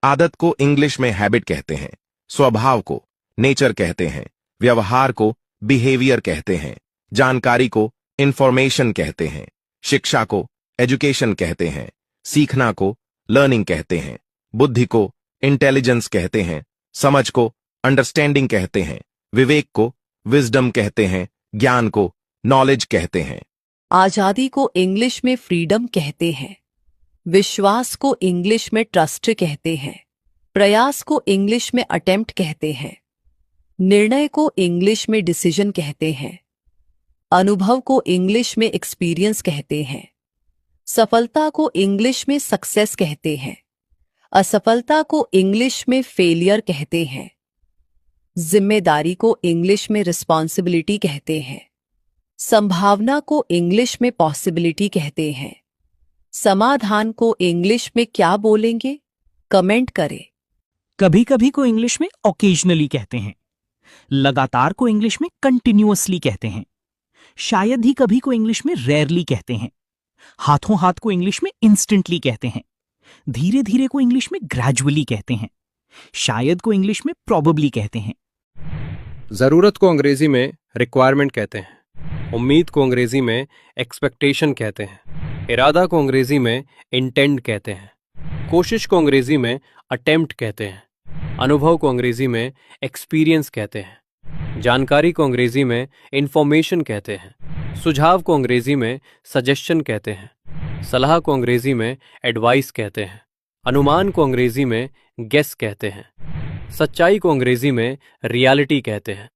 आदत को इंग्लिश में हैबिट कहते हैं, स्वभाव को नेचर कहते हैं, व्यवहार को बिहेवियर कहते हैं, जानकारी को इंफॉर्मेशन कहते हैं, शिक्षा को एजुकेशन कहते हैं, सीखना को लर्निंग कहते हैं, बुद्धि को इंटेलिजेंस कहते हैं, समझ को अंडरस्टैंडिंग कहते हैं, विवेक को विजडम कहते हैं, ज्ञान को नॉलेज कहते हैं। आजादी को इंग्लिश में फ्रीडम कहते हैं, विश्वास को इंग्लिश में ट्रस्ट कहते हैं, प्रयास को इंग्लिश में अटेम्प्ट कहते हैं, निर्णय को इंग्लिश में डिसीजन कहते हैं, अनुभव को इंग्लिश में एक्सपीरियंस कहते हैं, सफलता को इंग्लिश में सक्सेस कहते हैं, असफलता को इंग्लिश में फेलियर कहते हैं, जिम्मेदारी को इंग्लिश में रिस्पॉन्सिबिलिटी कहते हैं, संभावना को इंग्लिश में पॉसिबिलिटी कहते हैं, समाधान को इंग्लिश में क्या बोलेंगे? कमेंट करें। कभी कभी को इंग्लिश में ओकेजनली कहते हैं, लगातार को इंग्लिश में कंटिन्यूअसली कहते हैं, शायद ही कभी को इंग्लिश में रेयरली कहते हैं, हाथों हाथ को इंग्लिश में इंस्टेंटली कहते हैं, धीरे धीरे को इंग्लिश में ग्रेजुअली कहते हैं, शायद को इंग्लिश में प्रोबेबली कहते हैं। जरूरत को अंग्रेजी में रिक्वायरमेंट कहते हैं, उम्मीद को अंग्रेजी में एक्सपेक्टेशन कहते हैं, इरादा को अंग्रेजी में इंटेंड कहते हैं, कोशिश को अंग्रेजी में अटेम्प्ट कहते हैं, अनुभव को अंग्रेजी में एक्सपीरियंस कहते हैं, जानकारी को अंग्रेजी में इंफॉर्मेशन कहते हैं, सुझाव को अंग्रेजी में सजेशन कहते हैं, सलाह को अंग्रेजी में एडवाइस कहते हैं, अनुमान को अंग्रेजी में गेस कहते हैं, सच्चाई को अंग्रेजी में रियलिटी कहते हैं,